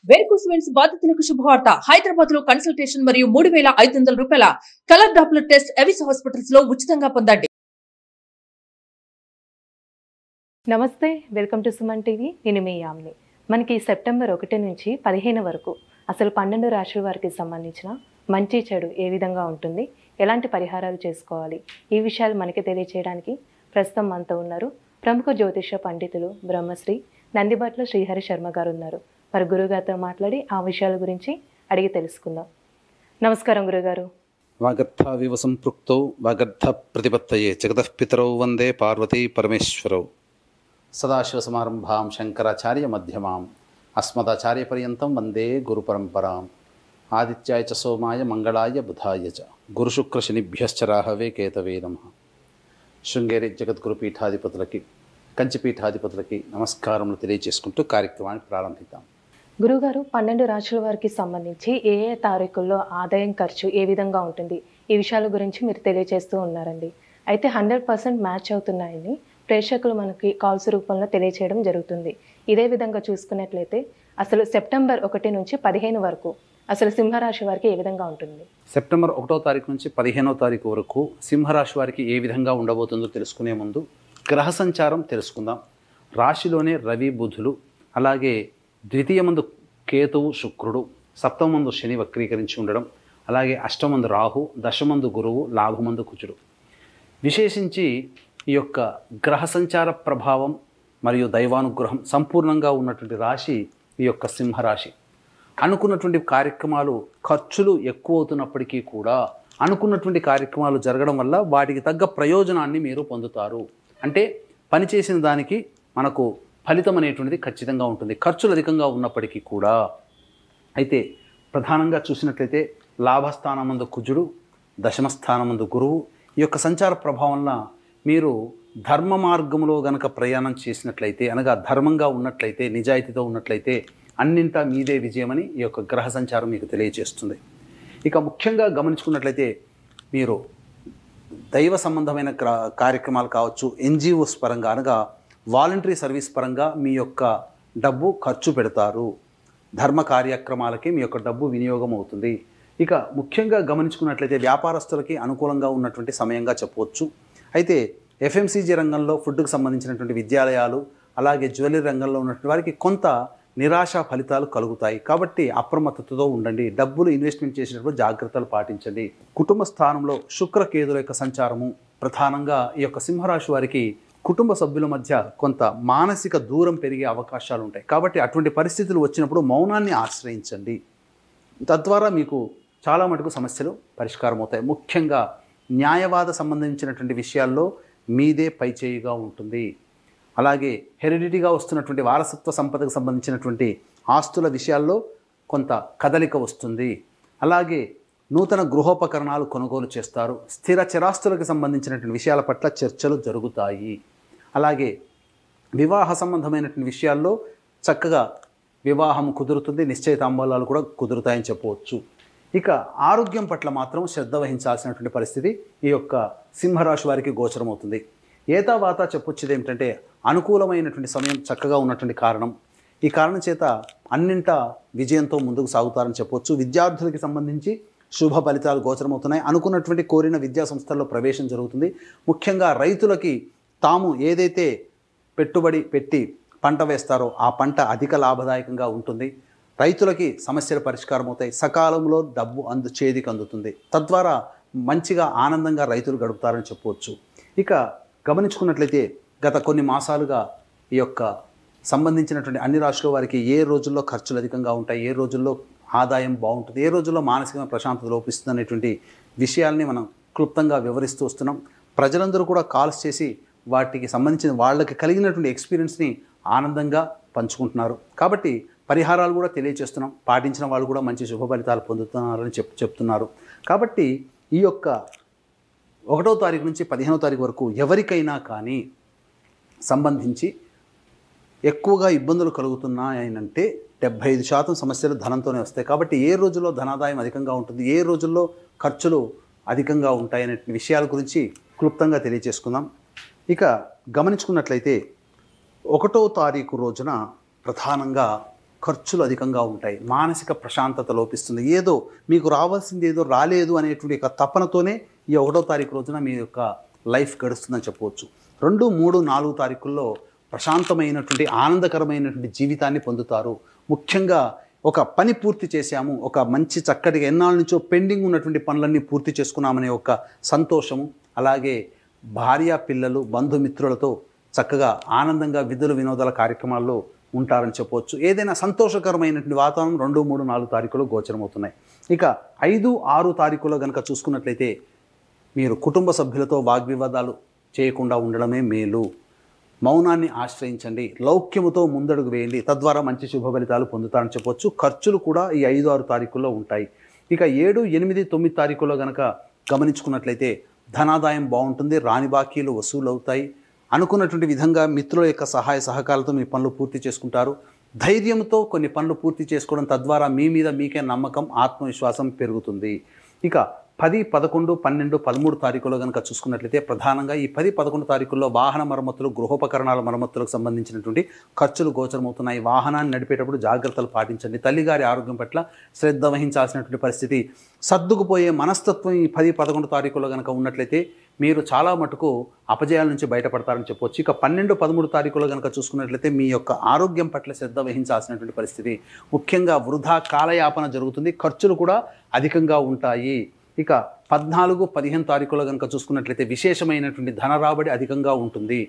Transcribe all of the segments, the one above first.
Varicose veins బాధితులకు శుభవార్త. హైదరాబాద్ లో కన్సల్టేషన్ మరియు 3,500 రూపాయల colour Doppler test Avis hospitals లో ఉచితంగా పొందండి. నమస్తే, వెల్కమ్ టు సుమన్ టీవీ. నేను మీ యామ్ని. మనకి సెప్టెంబర్ 1 నుంచి 15 వరకు అసలు 12 రాశుల వారికి సంబంధించిన మంచి చెడు ఏ విధంగా ఉంటుంది, ఎలాంటి పరిహారాలు చేసుకోవాలి, ఈ విషయాలు మనకి తెలియచేయడానికి ప్రస్తుతం మనతో ఉన్నారు ప్రముఖ జ్యోతిష పండితులు బ్రహ్మశ్రీ నందిబట్ల శ్రీహరి శర్మ గారు ఉన్నారు. మరి గురుగారితో మాట్లాడి ఆ విషయాల గురించి అడిగి తెలుసుకుందాం. నమస్కారం గురుగారు. వాగర్థావివ సంపృక్తౌ వాగర్థ ప్రతిపత్తయే జగతః పితరౌ వందే పార్వతీ పరమేశ్వరౌ. సదాశివసమారంభాం శంకరాచార్య మధ్యమాం అస్మదాచార్యపర్యంతం వందే గురుపరంపరాం. ఆదిత్యాయ చ సోమాయ మంగళాయ బుధాయ చ గురుశుక్రశనిభ్యశ్చ రాహవే కేతవే నమః. శృంగేరి జగద్గురు పీఠాధిపతులకి, కంచి పీఠాధిపతులకి నమస్కారములు తెలియజేసుకుంటూ కార్యక్రమాన్ని ప్రారంభిద్దాం. గురుగారు, 12 రాశుల వారికి సంబంధించి ఏ ఏ తారీఖుల్లో ఆదాయం ఖర్చు ఏ విధంగా ఉంటుంది, ఈ విషయాల గురించి మీరు తెలియజేస్తూ ఉన్నారండి. అయితే 100% మ్యాచ్ అవుతున్నాయని ప్రేక్షకులు మనకి కాల్స్ రూపంలో తెలియచేయడం జరుగుతుంది. ఇదే విధంగా చూసుకున్నట్లయితే అసలు సెప్టెంబర్ 1 నుంచి 15 వరకు అసలు సింహరాశి వారికి ఏ విధంగా ఉంటుంది? సెప్టెంబర్ 1వ తారీఖు నుంచి 15వ తారీఖు వరకు సింహరాశి వారికి ఏ విధంగా ఉండబోతుందో తెలుసుకునే ముందు గ్రహ సంచారం తెలుసుకుందాం. రాశిలోనే రవి బుధులు, అలాగే ద్వితీయమందు కేతువు శుక్రుడు, సప్తమందు శని వక్రీకరించి ఉండడం, అలాగే అష్టమందు రాహు, దశమందు గురువు, లాభమందు కుజుడు. విశేషించి ఈ యొక్క గ్రహ సంచార ప్రభావం మరియు దైవానుగ్రహం సంపూర్ణంగా ఉన్నటువంటి రాశి ఈ యొక్క సింహరాశి. అనుకున్నటువంటి కార్యక్రమాలు ఖర్చులు ఎక్కువ అవుతున్నప్పటికీ కూడా అనుకున్నటువంటి కార్యక్రమాలు జరగడం వల్ల వాటికి తగ్గ ప్రయోజనాన్ని మీరు పొందుతారు. అంటే పనిచేసిన దానికి మనకు ఫలితం అనేటువంటిది ఖచ్చితంగా ఉంటుంది, ఖర్చులు అధికంగా ఉన్నప్పటికీ కూడా. అయితే ప్రధానంగా చూసినట్లయితే లాభస్థానమందు కుజుడు, దశమస్థానమందు గురువు ఈ యొక్క సంచార ప్రభావం వల్ల మీరు ధర్మ మార్గంలో గనక ప్రయాణం చేసినట్లయితే, అనగా ధర్మంగా ఉన్నట్లయితే, నిజాయితీతో ఉన్నట్లయితే అన్నింటా మీదే విజయమని ఈ యొక్క గ్రహ సంచారం మీకు తెలియజేస్తుంది. ఇక ముఖ్యంగా గమనించుకున్నట్లయితే మీరు దైవ సంబంధమైన కార్యక్రమాలు కావచ్చు, ఎన్జిఓస్ పరంగా అనగా వాలంటరీ సర్వీస్ పరంగా మీ యొక్క డబ్బు ఖర్చు పెడతారు. ధర్మ కార్యక్రమాలకి మీ యొక్క డబ్బు వినియోగం అవుతుంది. ఇక ముఖ్యంగా గమనించుకున్నట్లయితే వ్యాపారస్తులకి అనుకూలంగా ఉన్నటువంటి సమయంగా చెప్పవచ్చు. అయితే ఎఫ్ఎంసీజీ రంగంలో ఫుడ్కి సంబంధించినటువంటి విద్యాలయాలు, అలాగే జ్యువెలరీ రంగంలో ఉన్నటువంటి వారికి కొంత నిరాశ ఫలితాలు కలుగుతాయి. కాబట్టి అప్రమత్తతతో ఉండండి. డబ్బులు ఇన్వెస్ట్మెంట్ చేసేటప్పుడు జాగ్రత్తలు పాటించండి. కుటుంబ స్థానంలో శుక్రకేతుల యొక్క సంచారము ప్రధానంగా ఈ యొక్క సింహరాశి వారికి కుటుంబ సభ్యుల మధ్య కొంత మానసిక దూరం పెరిగే అవకాశాలు ఉంటాయి. కాబట్టి అటువంటి పరిస్థితులు వచ్చినప్పుడు మౌనాన్ని ఆశ్రయించండి. తద్వారా మీకు చాలా మటుకు సమస్యలు పరిష్కారం అవుతాయి. ముఖ్యంగా న్యాయవాద సంబంధించినటువంటి విషయాల్లో మీదే పైచేయిగా ఉంటుంది. అలాగే హెరిడిటీగా వస్తున్నటువంటి వారసత్వ సంపదకు సంబంధించినటువంటి ఆస్తుల విషయాల్లో కొంత కదలిక వస్తుంది. అలాగే నూతన గృహోపకరణాలు కొనుగోలు చేస్తారు. స్థిర చరాస్తులకు సంబంధించినటువంటి విషయాల పట్ల చర్చలు జరుగుతాయి. అలాగే వివాహ సంబంధమైనటువంటి విషయాల్లో చక్కగా వివాహం కుదురుతుంది, నిశ్చయితాంబూలాలు కూడా కుదురుతాయని చెప్పవచ్చు. ఇక ఆరోగ్యం పట్ల మాత్రం శ్రద్ధ వహించాల్సినటువంటి పరిస్థితి ఈ యొక్క సింహరాశి వారికి గోచరమవుతుంది. ఏతావాత చెప్పొచ్చేది ఏమిటంటే అనుకూలమైనటువంటి సమయం చక్కగా ఉన్నటువంటి కారణం. ఈ కారణం చేత అన్నింటా విజయంతో ముందుకు సాగుతారని చెప్పవచ్చు. విద్యార్థులకి సంబంధించి శుభ ఫలితాలు గోచరమవుతున్నాయి. అనుకున్నటువంటి కోరిన విద్యా సంస్థల్లో ప్రవేశం జరుగుతుంది. ముఖ్యంగా రైతులకి తాము ఏదైతే పెట్టుబడి పెట్టి పంట వేస్తారో ఆ పంట అధిక లాభదాయకంగా ఉంటుంది. రైతులకి సమస్యలు పరిష్కారం అవుతాయి. సకాలంలో డబ్బు చేతికి అందుతుంది. తద్వారా మంచిగా ఆనందంగా రైతులు గడుపుతారని చెప్పవచ్చు. ఇక గమనించుకున్నట్లయితే గత కొన్ని మాసాలుగా ఈ యొక్క సంబంధించినటువంటి అన్ని రాష్ట్రాల వారికి ఏ రోజుల్లో ఖర్చులు అధికంగా ఉంటాయి, ఏ రోజుల్లో ఆదాయం బాగుంటుంది, ఏ రోజుల్లో మానసిక ప్రశాంతత లోపిస్తుంది అనేటువంటి విషయాల్ని మనం క్లుప్తంగా వివరిస్తూ వస్తున్నాం. ప్రజలందరూ కూడా కాల్స్ చేసి వాటికి సంబంధించిన వాళ్ళకి కలిగినటువంటి ఎక్స్పీరియన్స్ని ఆనందంగా పంచుకుంటున్నారు. కాబట్టి పరిహారాలు కూడా తెలియజేస్తున్నాం. పాటించిన వాళ్ళు కూడా మంచి శుభ ఫలితాలు పొందుతున్నారని చెప్తున్నారు. కాబట్టి ఈ యొక్క 1వ తారీఖు నుంచి 15వ తారీఖు వరకు ఎవరికైనా కానీ సంబంధించి ఎక్కువగా ఇబ్బందులు కలుగుతున్నాయనంటే 75% సమస్యలు ధనంతోనే వస్తాయి. కాబట్టి ఏ రోజుల్లో ధనాదాయం అధికంగా ఉంటుంది, ఏ రోజుల్లో ఖర్చులు అధికంగా ఉంటాయనే విషయాల గురించి క్లుప్తంగా తెలియజేసుకుందాం. ఇక గమనించుకున్నట్లయితే 1వ తారీఖు రోజున ప్రధానంగా ఖర్చులు అధికంగా ఉంటాయి, మానసిక ప్రశాంతత లోపిస్తుంది, ఏదో మీకు రావాల్సింది ఏదో రాలేదు అనేటువంటి ఒక తపనతోనే ఈ 1వ తారీఖు రోజున మీ యొక్క లైఫ్ గడుస్తుందని చెప్పవచ్చు. 2, 3, 4 తారీఖుల్లో ప్రశాంతమైనటువంటి ఆనందకరమైనటువంటి జీవితాన్ని పొందుతారు. ముఖ్యంగా ఒక పని పూర్తి చేశాము, ఒక మంచి చక్కటిగా ఎన్నాళ్ళ నుంచో పెండింగ్ ఉన్నటువంటి పనులన్నీ పూర్తి చేసుకున్నామనే ఒక సంతోషము, అలాగే భార్య పిల్లలు బంధుమిత్రులతో చక్కగా ఆనందంగా విధులు వినోదాల కార్యక్రమాల్లో ఉంటారని చెప్పవచ్చు. ఏదైనా సంతోషకరమైనటువంటి వాతావరణం 2, 3, 4 తారీఖులో గోచరమవుతున్నాయి. ఇక 5, 6 తారీఖులో కనుక చూసుకున్నట్లయితే మీరు కుటుంబ సభ్యులతో వాగ్వివాదాలు చేయకుండా ఉండడమే మేలు. మౌనాన్ని ఆశ్రయించండి, లౌక్యముతో ముందడుగు వేయండి, తద్వారా మంచి శుభ ఫలితాలు పొందుతారని చెప్పవచ్చు. ఖర్చులు కూడా ఈ 5, 6 తారీఖుల్లో ఉంటాయి. ఇక 7, 8, 9 తారీఖులో కనుక గమనించుకున్నట్లయితే ధనాదాయం బాగుంటుంది, రాని బాకీలు వసూలు అవుతాయి, అనుకున్నటువంటి విధంగా మిత్రుల యొక్క సహాయ సహకారాలతో మీ పనులు పూర్తి చేసుకుంటారు. ధైర్యంతో కొన్ని పనులు పూర్తి చేసుకోవడం, తద్వారా మీ మీద మీకే నమ్మకం, ఆత్మవిశ్వాసం పెరుగుతుంది. ఇక 10, 11, 12, 13 తారీఖులో కనుక చూసుకున్నట్లయితే ప్రధానంగా ఈ 10, 11 తారీఖుల్లో వాహన మరమ్మతులు, గృహోపకరణాల మరమ్మతులకు సంబంధించినటువంటి ఖర్చులు గోచరమవుతున్నాయి. వాహనాన్ని నడిపేటప్పుడు జాగ్రత్తలు పాటించండి, తల్లిగారి ఆరోగ్యం పట్ల శ్రద్ధ వహించాల్సినటువంటి పరిస్థితి, సర్దుకుపోయే మనస్తత్వం ఈ 10, 11 తారీఖుల్లో కనుక ఉన్నట్లయితే మీరు చాలా మటుకు అపజయాల నుంచి బయటపడతారని చెప్పవచ్చు. ఇక 12, 13 తారీఖులో కనుక చూసుకున్నట్లయితే మీ యొక్క ఆరోగ్యం పట్ల శ్రద్ధ వహించాల్సినటువంటి పరిస్థితి, ముఖ్యంగా వృధా కాలయాపన జరుగుతుంది, ఖర్చులు కూడా అధికంగా ఉంటాయి. ఇక 14, 15 తారీఖులో కనుక చూసుకున్నట్లయితే విశేషమైనటువంటి ధన రాబడి అధికంగా ఉంటుంది,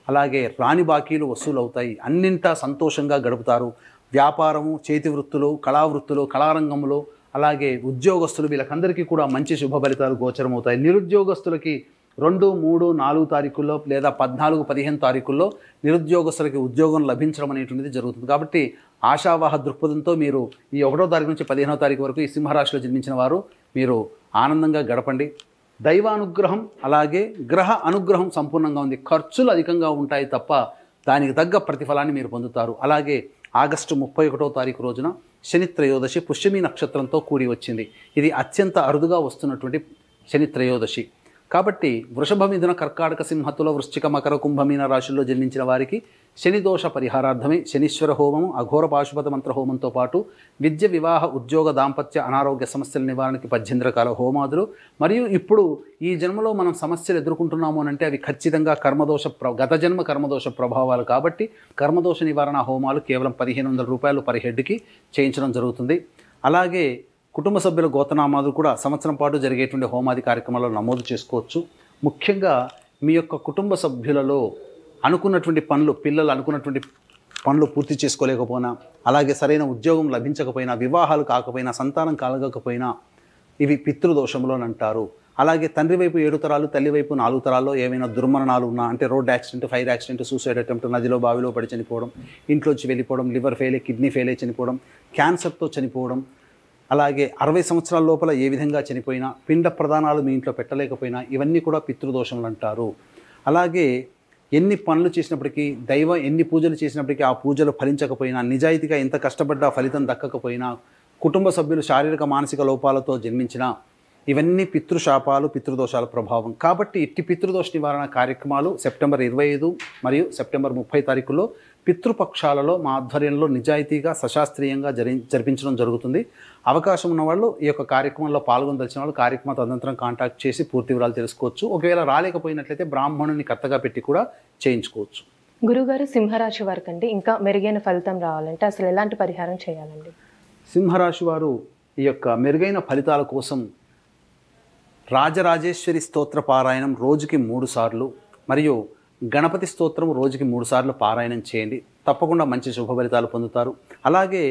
అలాగే రాని బాకీలు వసూలు అవుతాయి, అన్నింటా సంతోషంగా గడుపుతారు. వ్యాపారము, చేతి వృత్తులు, కళావృత్తులు, కళారంగంలో, అలాగే ఉద్యోగస్తులు, వీళ్ళకందరికీ కూడా మంచి శుభ ఫలితాలు గోచరమవుతాయి. నిరుద్యోగస్తులకి 2, 3, 4 తారీఖుల్లో లేదా 14, 15 తారీఖుల్లో నిరుద్యోగస్తులకి ఉద్యోగం లభించడం అనేటువంటిది జరుగుతుంది. కాబట్టి ఆశావాహ దృక్పథంతో మీరు ఈ 1వ తారీఖు నుంచి 15వ తారీఖు వరకు ఈ సింహరాశిలో జన్మించిన వారు మీరు ఆనందంగా గడపండి. దైవానుగ్రహం అలాగే గ్రహ అనుగ్రహం సంపూర్ణంగా ఉంది. ఖర్చులు అధికంగా ఉంటాయి తప్ప దానికి తగ్గ ప్రతిఫలాన్ని మీరు పొందుతారు. అలాగే ఆగస్టు 31వ తారీఖు రోజున శని త్రయోదశి పుష్యమి నక్షత్రంతో కూడి వచ్చింది. ఇది అత్యంత అరుదుగా వస్తున్నటువంటి శని త్రయోదశి. కాబట్టి వృషభ, మిథున, కర్కాటక, సింహతుల, వృశ్చిక, మకర, కుంభమీన రాశుల్లో జన్మించిన వారికి శని దోష పరిహారార్థమే శనీశ్వర హోమము, అఘోర పాశుపత మంత్ర హోమంతో పాటు విద్య, వివాహ, ఉద్యోగ, దాంపత్య, అనారోగ్య సమస్యల నివారణకి 18 రకాల హోమాదులు, మరియు ఇప్పుడు ఈ జన్మలో మనం సమస్యలు ఎదుర్కొంటున్నాము అంటే అవి ఖచ్చితంగా గత జన్మ కర్మదోష ప్రభావాలు కాబట్టి కర్మదోష నివారణ హోమాలు కేవలం 1500 రూపాయలు పర్ హెడ్కి చేయించడం జరుగుతుంది. అలాగే కుటుంబ సభ్యుల గోతనామాలు కూడా సంవత్సరం పాటు జరిగేటువంటి హోమాది కార్యక్రమాల్లో నమోదు చేసుకోవచ్చు. ముఖ్యంగా మీ యొక్క కుటుంబ సభ్యులలో అనుకున్నటువంటి పనులు, పిల్లలు అనుకున్నటువంటి పనులు పూర్తి చేసుకోలేకపోయినా, అలాగే సరైన ఉద్యోగం లభించకపోయినా, వివాహాలు కాకపోయినా, సంతానం కలగకపోయినా ఇవి పితృదోషంలోనంటారు. అలాగే తండ్రి వైపు 7 తరాలు, తల్లి వైపు 4 తరాల్లో ఏమైనా దుర్మరణాలు ఉన్నా, అంటే road accident, fire accident, suicide attempt, నదిలో బావిలో పడి చనిపోవడం, ఇంట్లోంచి వెళ్ళిపోవడం, లివర్ ఫెయిల్, కిడ్నీ ఫెయిల్ అయి చనిపోవడం, క్యాన్సర్తో చనిపోవడం, అలాగే 60 సంవత్సరాల లోపల ఏ విధంగా చనిపోయినా, పిండ ప్రదానాలు మీ ఇంట్లో పెట్టలేకపోయినా ఇవన్నీ కూడా పితృదోషములు అంటారు. అలాగే ఎన్ని పనులు చేసినప్పటికీ, ఎన్ని పూజలు చేసినప్పటికీ ఆ పూజలు ఫలించకపోయినా, నిజాయితీగా ఎంత కష్టపడ్డా ఫలితం దక్కకపోయినా, కుటుంబ సభ్యులు శారీరక మానసిక లోపాలతో జన్మించినా ఇవన్నీ పితృశాపాలు, పితృదోషాల ప్రభావం. కాబట్టి ఇట్టి పితృదోష నివారణ కార్యక్రమాలు సెప్టెంబర్ 25 మరియు సెప్టెంబర్ 30 తారీఖుల్లో పితృపక్షాలలో మా ఆధ్వర్యంలో నిజాయితీగా సశాస్త్రీయంగా జరిపించడం జరుగుతుంది. అవకాశం ఉన్న వాళ్ళు ఈ యొక్క కార్యక్రమంలో పాల్గొనదలిచిన వాళ్ళు కార్యక్రమం తదనంతరం కాంటాక్ట్ చేసి పూర్తి వివరాలు తెలుసుకోవచ్చు. ఒకవేళ రాలేకపోయినట్లయితే బ్రాహ్మణుని కర్తగా పెట్టి కూడా చేయించుకోవచ్చు. గురుగారు, సింహరాశి వారికి అండి ఇంకా మెరుగైన ఫలితం రావాలంటే అసలు ఎలాంటి పరిహారం చేయాలండి? సింహరాశి వారు ఈ యొక్క మెరుగైన ఫలితాల కోసం రాజరాజేశ్వరి స్తోత్ర పారాయణం రోజుకి 3 సార్లు మరియు గణపతి స్తోత్రం రోజుకి 3 సార్లు పారాయణం చేయండి. తప్పకుండా మంచి శుభ ఫలితాలు పొందుతారు. అలాగే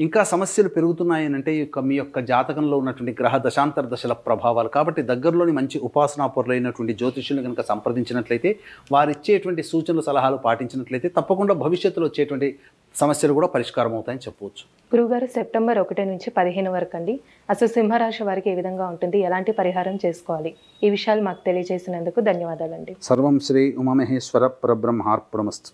ఇంకా సమస్యలు పెరుగుతున్నాయనంటే మీ యొక్క జాతకంలో ఉన్నటువంటి గ్రహ దశాంతర దశల ప్రభావాలు. కాబట్టి దగ్గరలోని మంచి ఉపాసనా పరులైనటువంటి జ్యోతిష్యులను కనుక సంప్రదించినట్లయితే, వారిచ్చేటువంటి సూచనలు సలహాలు పాటించినట్లయితే తప్పకుండా భవిష్యత్తులో వచ్చేటువంటి సమస్యలు కూడా పరిష్కారం అవుతాయని చెప్పవచ్చు. గురుగారు, సెప్టెంబర్ 1 నుంచి 15 వరకు అండి అసలు సింహరాశి వారికి ఏ విధంగా ఉంటుంది, ఎలాంటి పరిహారం చేసుకోవాలి, ఈ విషయాలు మాకు తెలియజేసినందుకు ధన్యవాదాలండి. సర్వం శ్రీ ఉమామహేశ్వర పరబ్రహ్మార్పణమస్తు.